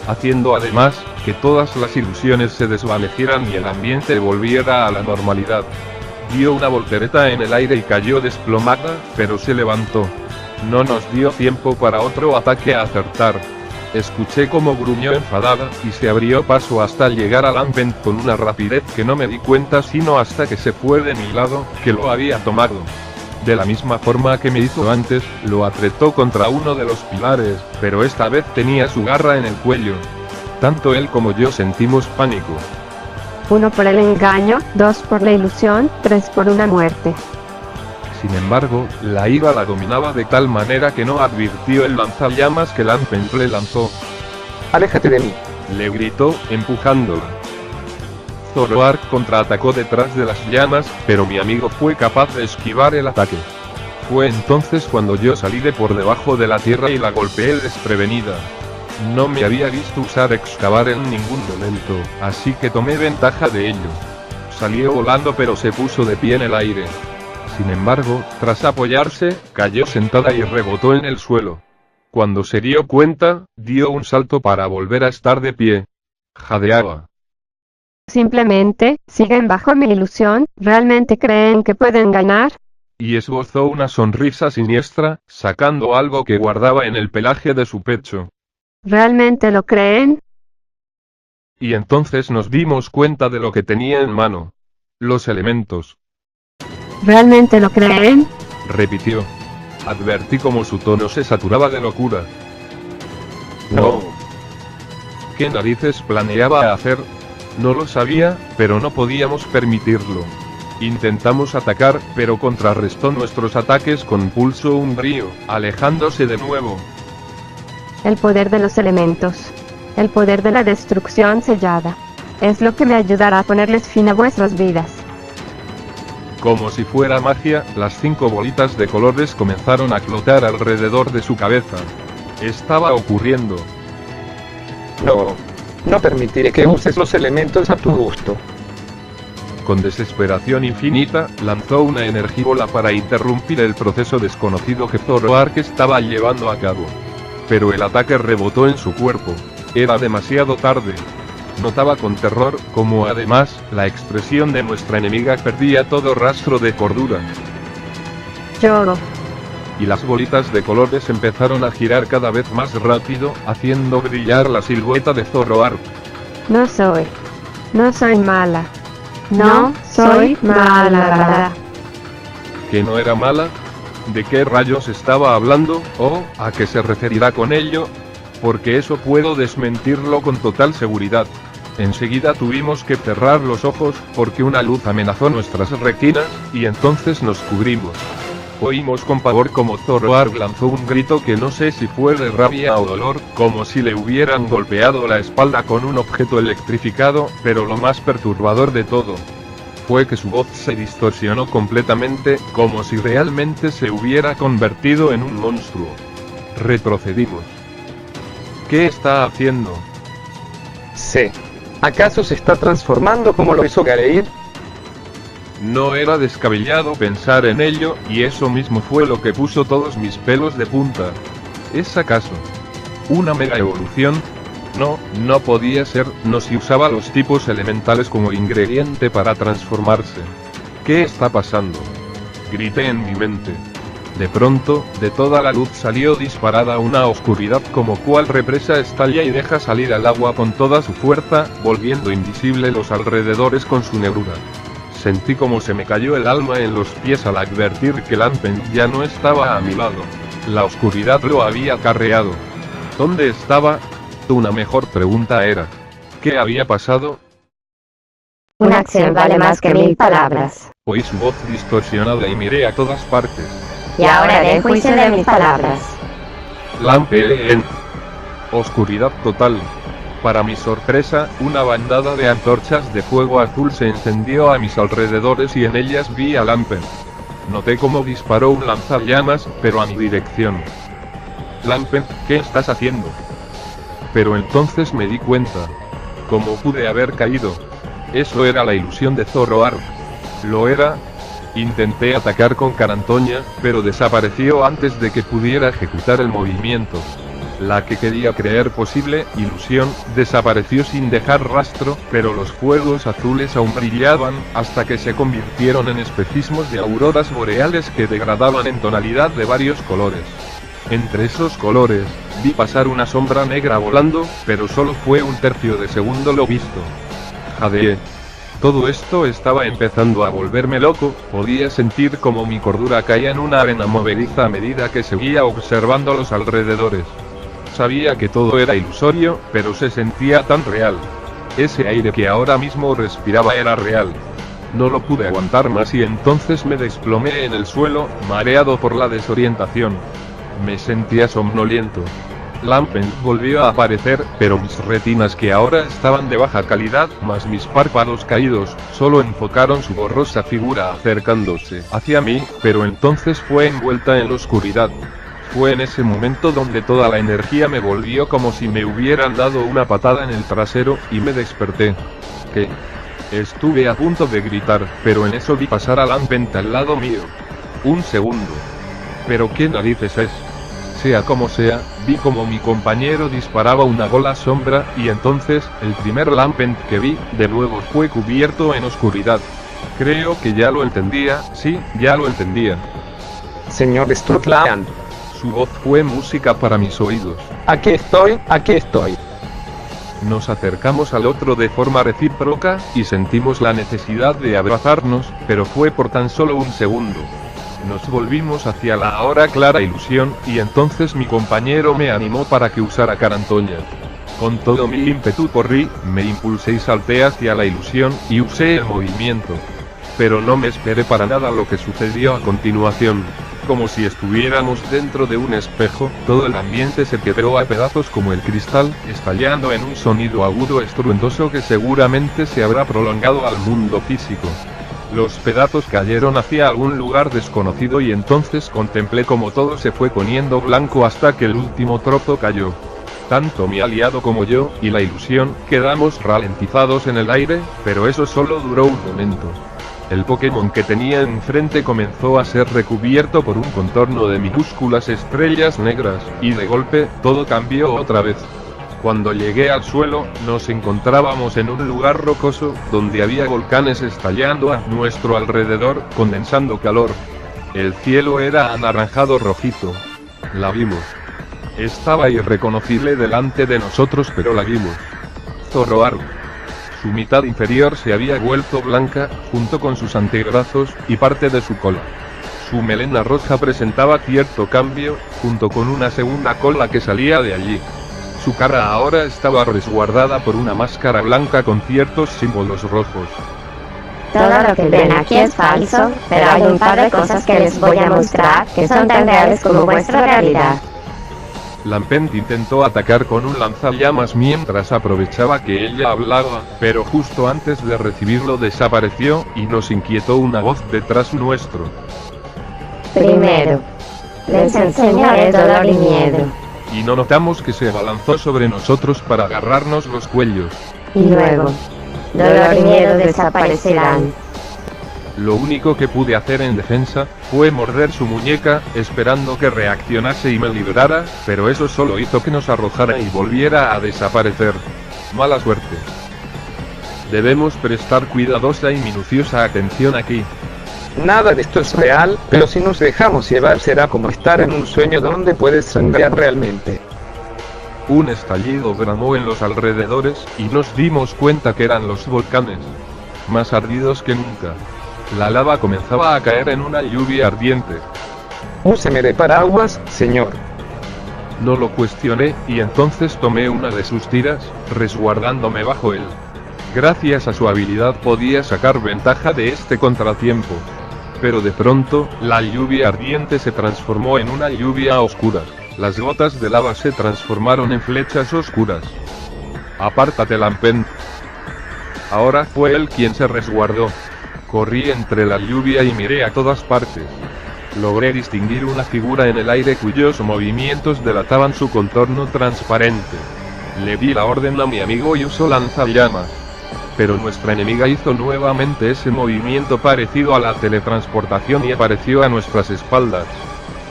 Haciendo además, que todas las ilusiones se desvanecieran y el ambiente volviera a la normalidad. Dio una voltereta en el aire y cayó desplomada, pero se levantó. No nos dio tiempo para otro ataque a acertar. Escuché cómo gruñó enfadada, y se abrió paso hasta llegar a Lampent con una rapidez que no me di cuenta sino hasta que se fue de mi lado, que lo había tomado. De la misma forma que me hizo antes, lo apretó contra uno de los pilares, pero esta vez tenía su garra en el cuello. Tanto él como yo sentimos pánico. 1 por el engaño, 2 por la ilusión, 3 por una muerte. Sin embargo, la ira la dominaba de tal manera que no advirtió el lanzallamas que Lampen le lanzó. Aléjate de mí. Le gritó, empujándola. Zoroark contraatacó detrás de las llamas, pero mi amigo fue capaz de esquivar el ataque. Fue entonces cuando yo salí de por debajo de la tierra y la golpeé desprevenida. No me había visto usar excavar en ningún momento, así que tomé ventaja de ello. Salió volando pero se puso de pie en el aire. Sin embargo, tras apoyarse, cayó sentada y rebotó en el suelo. Cuando se dio cuenta, dio un salto para volver a estar de pie. Jadeaba. Simplemente, siguen bajo mi ilusión, ¿realmente creen que pueden ganar? Y esbozó una sonrisa siniestra, sacando algo que guardaba en el pelaje de su pecho. ¿Realmente lo creen? Y entonces nos dimos cuenta de lo que tenía en mano. Los elementos. ¿Realmente lo creen? Repitió. Advertí como su tono se saturaba de locura. No. ¿Qué narices planeaba hacer? No lo sabía, pero no podíamos permitirlo. Intentamos atacar, pero contrarrestó nuestros ataques con pulso umbrío, alejándose de nuevo. El poder de los elementos. El poder de la destrucción sellada. Es lo que me ayudará a ponerles fin a vuestras vidas. Como si fuera magia, las 5 bolitas de colores comenzaron a flotar alrededor de su cabeza. Estaba ocurriendo. No. No permitiré que uses los elementos a tu gusto. Con desesperación infinita, lanzó una energibola para interrumpir el proceso desconocido que Zoroark estaba llevando a cabo. Pero el ataque rebotó en su cuerpo. Era demasiado tarde. Notaba con terror cómo además, la expresión de nuestra enemiga perdía todo rastro de cordura. Lloro. Y las bolitas de colores empezaron a girar cada vez más rápido, haciendo brillar la silueta de Zoroark. No soy mala. No soy mala. ¿Que no era mala? ¿De qué rayos estaba hablando, o a qué se referirá con ello? Porque eso puedo desmentirlo con total seguridad. Enseguida tuvimos que cerrar los ojos, porque una luz amenazó nuestras retinas, y entonces nos cubrimos. Oímos con pavor como Zoroark lanzó un grito que no sé si fue de rabia o dolor, como si le hubieran golpeado la espalda con un objeto electrificado, pero lo más perturbador de todo fue que su voz se distorsionó completamente, como si realmente se hubiera convertido en un monstruo. Retrocedimos. ¿Qué está haciendo? Sé. ¿Acaso se está transformando como lo hizo Galeir? No era descabellado pensar en ello, y eso mismo fue lo que puso todos mis pelos de punta. ¿Es acaso una mega evolución? No podía ser, no si usaba los tipos elementales como ingrediente para transformarse. ¿Qué está pasando? Grité en mi mente. De pronto, de toda la luz salió disparada una oscuridad como cual represa estalla y deja salir al agua con toda su fuerza, volviendo invisible los alrededores con su negrura. Sentí como se me cayó el alma en los pies al advertir que Lampen ya no estaba a mi lado. La oscuridad lo había acarreado. ¿Dónde estaba? Una mejor pregunta era: ¿qué había pasado? Una acción vale más que 1000 palabras. Oí su voz distorsionada y miré a todas partes. Y ahora haré juicio de mis palabras. Lampen. Oscuridad total. Para mi sorpresa, una bandada de antorchas de fuego azul se encendió a mis alrededores y en ellas vi a Lampen. Noté cómo disparó un lanzallamas, pero a mi dirección. Lampen, ¿qué estás haciendo? Pero entonces me di cuenta. ¿Cómo pude haber caído? Eso era la ilusión de Zoroark. Lo era. Intenté atacar con Carantoña, pero desapareció antes de que pudiera ejecutar el movimiento. La que quería creer posible ilusión, desapareció sin dejar rastro, pero los fuegos azules aún brillaban, hasta que se convirtieron en espejismos de auroras boreales que degradaban en tonalidad de varios colores. Entre esos colores, vi pasar una sombra negra volando, pero solo fue un tercio de segundo lo visto. Jadeé. Todo esto estaba empezando a volverme loco, podía sentir como mi cordura caía en una arena movediza a medida que seguía observando los alrededores. Sabía que todo era ilusorio, pero se sentía tan real. Ese aire que ahora mismo respiraba era real. No lo pude aguantar más y entonces me desplomé en el suelo, mareado por la desorientación. Me sentía somnoliento. Lampent volvió a aparecer, pero mis retinas, que ahora estaban de baja calidad, más mis párpados caídos, solo enfocaron su borrosa figura acercándose hacia mí, pero entonces fue envuelta en la oscuridad. Fue en ese momento donde toda la energía me volvió como si me hubieran dado una patada en el trasero, y me desperté. ¿Qué? Estuve a punto de gritar, pero en eso vi pasar a Lampent al lado mío. Un segundo. ¿Pero qué narices es? Sea como sea, vi como mi compañero disparaba una bola sombra, y entonces, el primer Lampent que vi, de nuevo fue cubierto en oscuridad. Creo que ya lo entendía, sí, ya lo entendía. Señor Strutland. Su voz fue música para mis oídos. Aquí estoy, aquí estoy. Nos acercamos al otro de forma recíproca, y sentimos la necesidad de abrazarnos, pero fue por tan solo un segundo. Nos volvimos hacia la ahora clara ilusión, y entonces mi compañero me animó para que usara Carantoña. Con todo mi ímpetu corrí, me impulsé y salté hacia la ilusión, y usé el movimiento. Pero no me esperé para nada lo que sucedió a continuación. Como si estuviéramos dentro de un espejo, todo el ambiente se quebró a pedazos como el cristal, estallando en un sonido agudo estruendoso que seguramente se habrá prolongado al mundo físico. Los pedazos cayeron hacia algún lugar desconocido y entonces contemplé como todo se fue poniendo blanco hasta que el último trozo cayó. Tanto mi aliado como yo, y la ilusión, quedamos ralentizados en el aire, pero eso solo duró un momento. El Pokémon que tenía enfrente comenzó a ser recubierto por un contorno de minúsculas estrellas negras, y de golpe, todo cambió otra vez. Cuando llegué al suelo, nos encontrábamos en un lugar rocoso, donde había volcanes estallando a nuestro alrededor, condensando calor. El cielo era anaranjado rojizo. La vimos. Estaba irreconocible delante de nosotros, pero la vimos. Zoroark. Su mitad inferior se había vuelto blanca, junto con sus antebrazos, y parte de su cola. Su melena roja presentaba cierto cambio, junto con una segunda cola que salía de allí. Su cara ahora estaba resguardada por una máscara blanca con ciertos símbolos rojos. Todo lo que ven aquí es falso, pero hay un par de cosas que les voy a mostrar que son tan reales como vuestra realidad. Lampent intentó atacar con un lanzallamas mientras aprovechaba que ella hablaba, pero justo antes de recibirlo desapareció, y nos inquietó una voz detrás nuestro. Primero, les enseñaré dolor y miedo. Y no notamos que se abalanzó sobre nosotros para agarrarnos los cuellos. Y luego, dolor y miedo desaparecerán. Lo único que pude hacer en defensa, fue morder su muñeca, esperando que reaccionase y me librara, pero eso solo hizo que nos arrojara y volviera a desaparecer. Mala suerte. Debemos prestar cuidadosa y minuciosa atención aquí. Nada de esto es real, pero si nos dejamos llevar será como estar en un sueño donde puedes sangrar realmente. Un estallido bramó en los alrededores, y nos dimos cuenta que eran los volcanes. Más ardidos que nunca. La lava comenzaba a caer en una lluvia ardiente. Úseme de paraguas, señor. No lo cuestioné, y entonces tomé una de sus tiras, resguardándome bajo él. Gracias a su habilidad podía sacar ventaja de este contratiempo. Pero de pronto, la lluvia ardiente se transformó en una lluvia oscura. Las gotas de lava se transformaron en flechas oscuras. Apártate, Lampent. Ahora fue él quien se resguardó. Corrí entre la lluvia y miré a todas partes. Logré distinguir una figura en el aire cuyos movimientos delataban su contorno transparente. Le di la orden a mi amigo y usó lanzallamas. Pero nuestra enemiga hizo nuevamente ese movimiento parecido a la teletransportación y apareció a nuestras espaldas.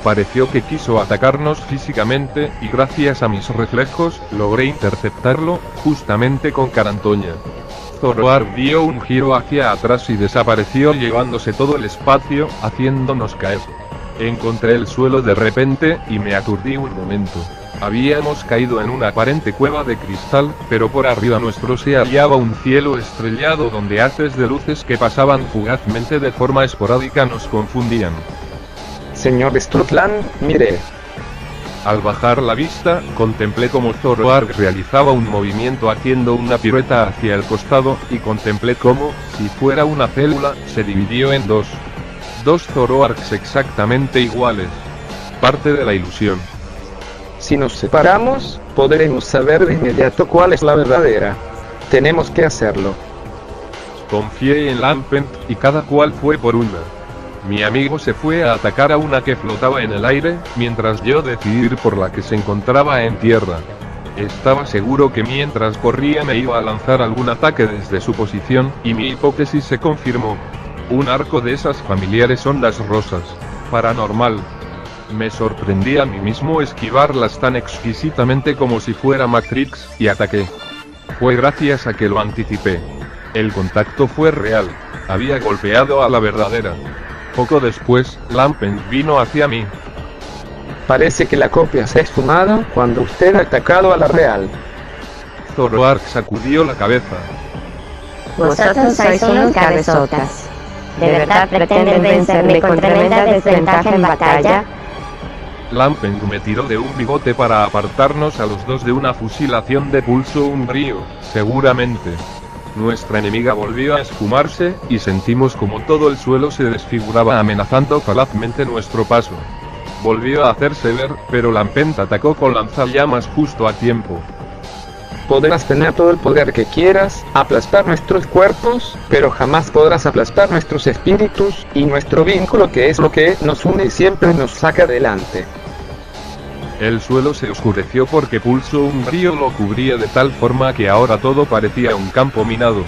Pareció que quiso atacarnos físicamente, y gracias a mis reflejos, logré interceptarlo, justamente con Carantoña. Zoroark dio un giro hacia atrás y desapareció llevándose todo el espacio, haciéndonos caer. Encontré el suelo de repente, y me aturdí un momento. Habíamos caído en una aparente cueva de cristal, pero por arriba nuestro se hallaba un cielo estrellado donde haces de luces que pasaban fugazmente de forma esporádica nos confundían. Señor Strutland, mire. Al bajar la vista, contemplé como Zoroark realizaba un movimiento haciendo una pirueta hacia el costado, y contemplé cómo, si fuera una célula, se dividió en dos. Dos Zoroarks exactamente iguales. Parte de la ilusión. Si nos separamos, podremos saber de inmediato cuál es la verdadera. Tenemos que hacerlo. Confié en Lampent, y cada cual fue por una. Mi amigo se fue a atacar a una que flotaba en el aire, mientras yo decidí ir por la que se encontraba en tierra. Estaba seguro que mientras corría me iba a lanzar algún ataque desde su posición, y mi hipótesis se confirmó. Un arco de esas familiares ondas rosas. Paranormal. Me sorprendí a mí mismo esquivarlas tan exquisitamente como si fuera Matrix, y ataqué. Fue gracias a que lo anticipé. El contacto fue real. Había golpeado a la verdadera. Poco después, Lampent vino hacia mí. Parece que la copia se ha esfumado cuando usted ha atacado a la real. Zoroark sacudió la cabeza. Vosotros sois unos cabezotas. ¿De verdad pretenden vencerme con tremenda desventaja en batalla? Lampent me tiró de un bigote para apartarnos a los dos de una fusilación de pulso umbrío, seguramente. Nuestra enemiga volvió a esfumarse, y sentimos como todo el suelo se desfiguraba amenazando falazmente nuestro paso. Volvió a hacerse ver, pero Lampent atacó con lanzallamas justo a tiempo. Podrás tener todo el poder que quieras, aplastar nuestros cuerpos, pero jamás podrás aplastar nuestros espíritus, y nuestro vínculo, que es lo que nos une y siempre nos saca adelante. El suelo se oscureció porque pulso umbrío lo cubría de tal forma que ahora todo parecía un campo minado.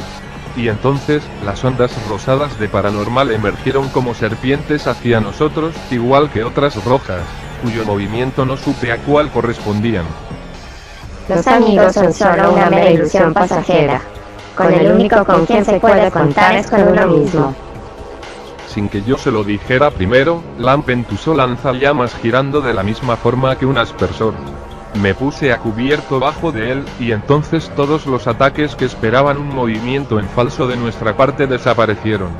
Y entonces, las ondas rosadas de Paranormal emergieron como serpientes hacia nosotros, igual que otras rojas, cuyo movimiento no supe a cuál correspondían. Los amigos son solo una mera ilusión pasajera. Con el único con quien se puede contar es con uno mismo. Sin que yo se lo dijera primero, Lampent usó lanzallamas girando de la misma forma que un aspersor. Me puse a cubierto bajo de él, y entonces todos los ataques que esperaban un movimiento en falso de nuestra parte desaparecieron.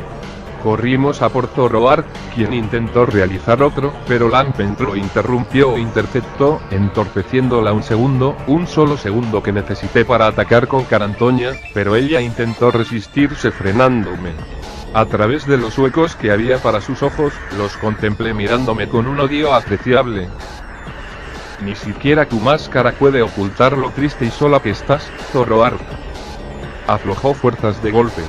Corrimos a por Zoroark, quien intentó realizar otro, pero Lampent lo interrumpió o interceptó, entorpeciéndola un solo segundo que necesité para atacar con Carantoña, pero ella intentó resistirse frenándome. A través de los huecos que había para sus ojos, los contemplé mirándome con un odio apreciable. Ni siquiera tu máscara puede ocultar lo triste y sola que estás, Zoroark. Aflojó fuerzas de golpe.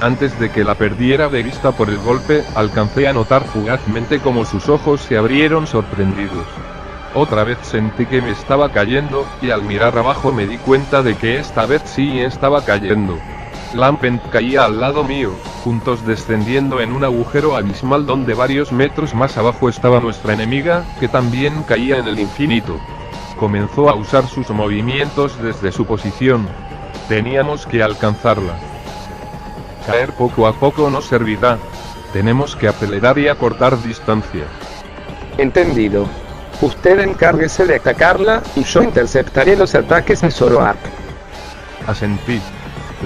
Antes de que la perdiera de vista por el golpe, alcancé a notar fugazmente cómo sus ojos se abrieron sorprendidos. Otra vez sentí que me estaba cayendo, y al mirar abajo me di cuenta de que esta vez sí estaba cayendo. Lampent caía al lado mío, juntos descendiendo en un agujero abismal donde varios metros más abajo estaba nuestra enemiga, que también caía en el infinito. Comenzó a usar sus movimientos desde su posición. Teníamos que alcanzarla. Caer poco a poco no servirá. Tenemos que acelerar y acortar distancia. Entendido. Usted encárguese de atacarla, y yo interceptaré los ataques de Zoroark. Asentí.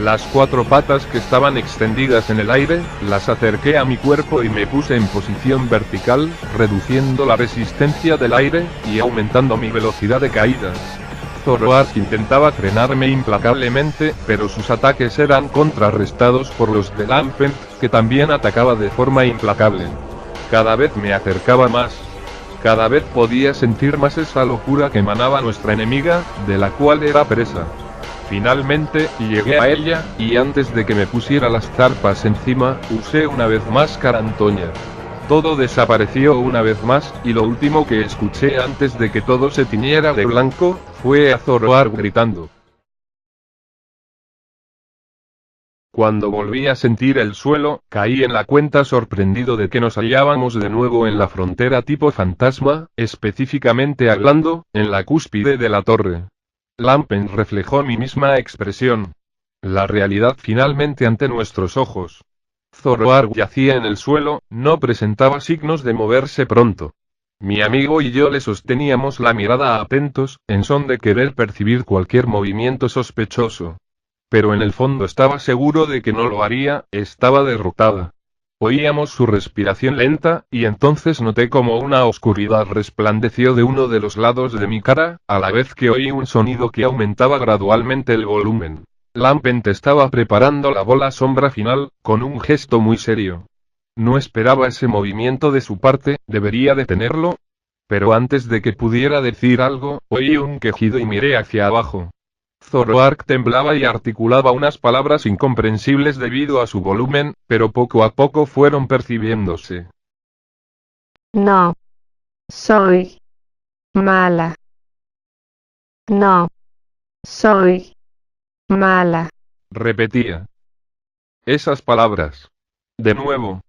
Las cuatro patas que estaban extendidas en el aire, las acerqué a mi cuerpo y me puse en posición vertical, reduciendo la resistencia del aire, y aumentando mi velocidad de caída. Zoroark intentaba frenarme implacablemente, pero sus ataques eran contrarrestados por los de Lampent, que también atacaba de forma implacable. Cada vez me acercaba más. Cada vez podía sentir más esa locura que emanaba nuestra enemiga, de la cual era presa. Finalmente, llegué a ella, y antes de que me pusiera las zarpas encima, usé una vez más Carantoña. Todo desapareció una vez más, y lo último que escuché antes de que todo se tiñera de blanco, fue a Zoroark gritando. Cuando volví a sentir el suelo, caí en la cuenta sorprendido de que nos hallábamos de nuevo en la frontera tipo fantasma, específicamente hablando, en la cúspide de la torre. Lampent reflejó mi misma expresión. La realidad finalmente ante nuestros ojos. Zoroark yacía en el suelo, no presentaba signos de moverse pronto. Mi amigo y yo le sosteníamos la mirada atentos, en son de querer percibir cualquier movimiento sospechoso. Pero en el fondo estaba seguro de que no lo haría, estaba derrotada. Oíamos su respiración lenta, y entonces noté como una oscuridad resplandeció de uno de los lados de mi cara, a la vez que oí un sonido que aumentaba gradualmente el volumen. Lampent estaba preparando la bola sombra final, con un gesto muy serio. No esperaba ese movimiento de su parte, ¿debería detenerlo? Pero antes de que pudiera decir algo, oí un quejido y miré hacia abajo. Zoroark temblaba y articulaba unas palabras incomprensibles debido a su volumen, pero poco a poco fueron percibiéndose. No. Soy mala. No. Soy mala. Repetía esas palabras. De nuevo.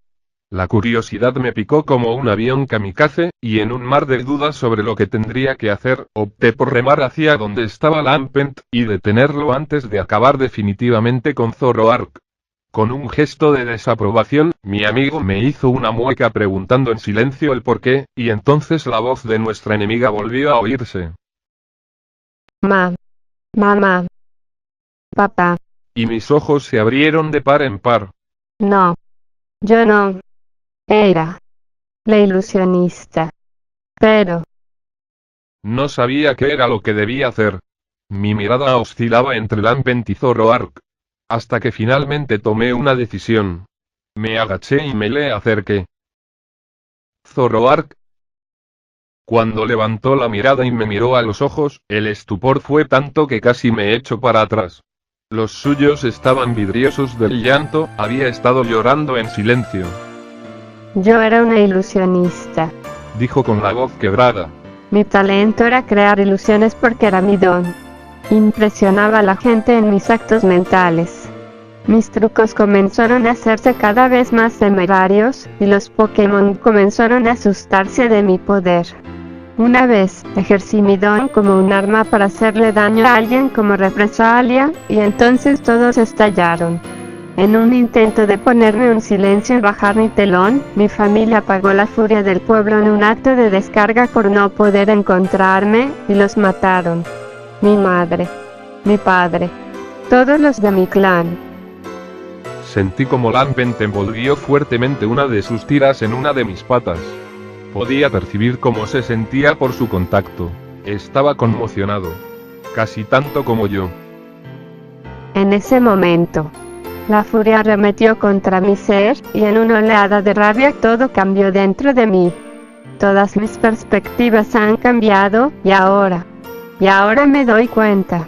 La curiosidad me picó como un avión kamikaze, y en un mar de dudas sobre lo que tendría que hacer, opté por remar hacia donde estaba Lampent, y detenerlo antes de acabar definitivamente con Zoroark. Con un gesto de desaprobación, mi amigo me hizo una mueca preguntando en silencio el porqué, y entonces la voz de nuestra enemiga volvió a oírse. Mamá. Papá. Y mis ojos se abrieron de par en par. No. Yo no. Era la ilusionista. Pero no sabía qué era lo que debía hacer. Mi mirada oscilaba entre Lampent y Zoroark. Hasta que finalmente tomé una decisión. Me agaché y me le acerqué. Zoroark. Cuando levantó la mirada y me miró a los ojos, el estupor fue tanto que casi me echo para atrás. Los suyos estaban vidriosos del llanto, había estado llorando en silencio. yo era una ilusionista. Dijo con la voz quebrada. Mi talento era crear ilusiones porque era mi don. Impresionaba a la gente en mis actos mentales. Mis trucos comenzaron a hacerse cada vez más temerarios, y los Pokémon comenzaron a asustarse de mi poder. Una vez, ejercí mi don como un arma para hacerle daño a alguien como represalia, y entonces todos estallaron. En un intento de ponerme un silencio y bajar mi telón, mi familia apagó la furia del pueblo en un acto de descarga por no poder encontrarme, y los mataron. Mi madre, mi padre, todos los de mi clan. Sentí como Lampent envolvió fuertemente una de sus tiras en una de mis patas. Podía percibir cómo se sentía por su contacto. Estaba conmocionado. Casi tanto como yo. En ese momento, la furia arremetió contra mi ser, y en una oleada de rabia todo cambió dentro de mí. Todas mis perspectivas han cambiado, y ahora me doy cuenta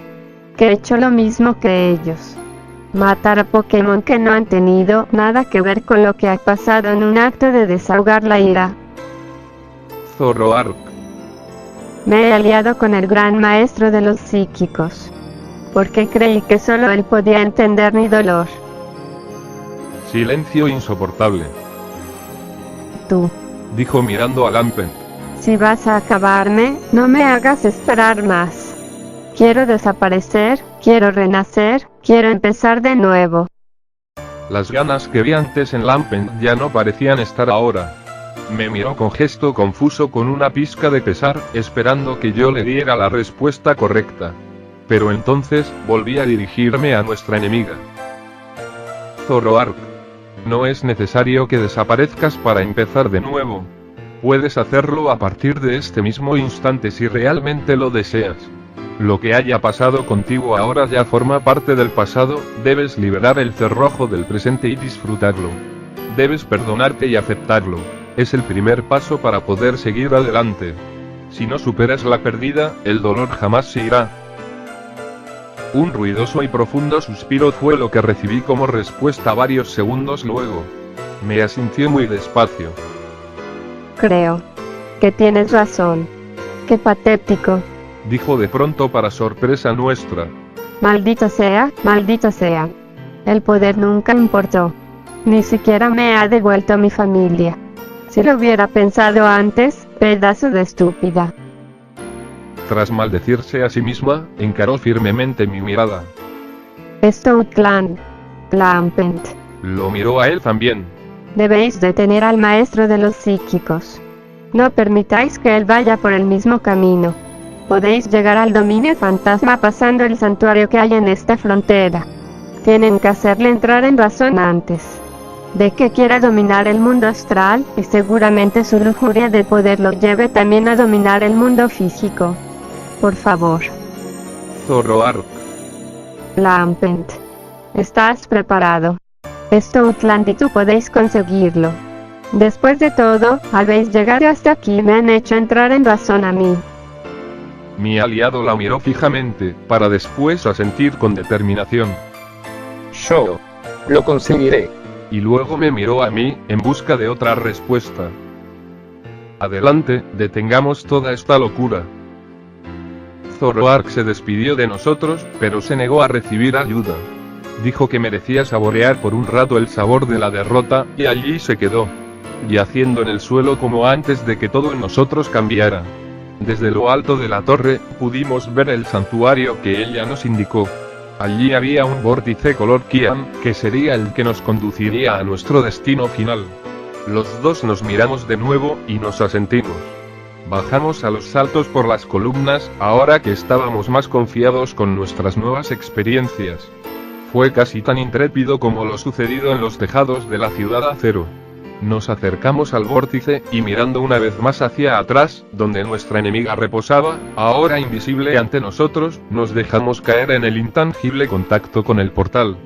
que he hecho lo mismo que ellos. Matar a Pokémon que no han tenido nada que ver con lo que ha pasado en un acto de desahogar la ira. Zoroark. Me he aliado con el gran maestro de los psíquicos, porque creí que solo él podía entender mi dolor. Silencio insoportable. Tú, dijo mirando a Lampent. si vas a acabarme, no me hagas esperar más. Quiero desaparecer, quiero renacer, quiero empezar de nuevo. Las ganas que vi antes en Lampent ya no parecían estar ahora. Me miró con gesto confuso con una pizca de pesar, esperando que yo le diera la respuesta correcta. Pero entonces, volví a dirigirme a nuestra enemiga. Zoroark. No es necesario que desaparezcas para empezar de nuevo. Puedes hacerlo a partir de este mismo instante si realmente lo deseas. Lo que haya pasado contigo ahora ya forma parte del pasado, debes liberar el cerrojo del presente y disfrutarlo. Debes perdonarte y aceptarlo. Es el primer paso para poder seguir adelante. Si no superas la pérdida, el dolor jamás se irá. Un ruidoso y profundo suspiro fue lo que recibí como respuesta varios segundos luego. Me asintió muy despacio. Creo que tienes razón. Qué patético, dijo de pronto para sorpresa nuestra. Maldito sea, maldito sea. El poder nunca importó. Ni siquiera me ha devuelto a mi familia. Si lo hubiera pensado antes, pedazo de estúpida. Tras maldecirse a sí misma, encaró firmemente mi mirada. Stoutland. Lampent. Lo miró a él también. Debéis detener al maestro de los psíquicos. No permitáis que él vaya por el mismo camino. Podéis llegar al dominio fantasma pasando el santuario que hay en esta frontera. Tienen que hacerle entrar en razón antes. de que quiera dominar el mundo astral, y seguramente su lujuria de poder lo lleve también a dominar el mundo físico. Por favor. Zoroark. Lampent. ¿Estás preparado? Stoutland y tú podéis conseguirlo. Después de todo, habéis llegado hasta aquí y me han hecho entrar en razón a mí. Mi aliado la miró fijamente, para después asentir con determinación. Yo lo conseguiré. Y luego me miró a mí, en busca de otra respuesta. Adelante, detengamos toda esta locura. Zoroark se despidió de nosotros, pero se negó a recibir ayuda. Dijo que merecía saborear por un rato el sabor de la derrota, y allí se quedó, yaciendo en el suelo como antes de que todo en nosotros cambiara. Desde lo alto de la torre, pudimos ver el santuario que ella nos indicó. Allí había un vórtice color Kian, que sería el que nos conduciría a nuestro destino final. Los dos nos miramos de nuevo, y nos asentimos. Bajamos a los saltos por las columnas, ahora que estábamos más confiados con nuestras nuevas experiencias. Fue casi tan intrépido como lo sucedido en los tejados de la ciudad acero. Nos acercamos al vórtice, y mirando una vez más hacia atrás, donde nuestra enemiga reposaba, ahora invisible ante nosotros, nos dejamos caer en el intangible contacto con el portal.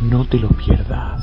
No te lo pierdas.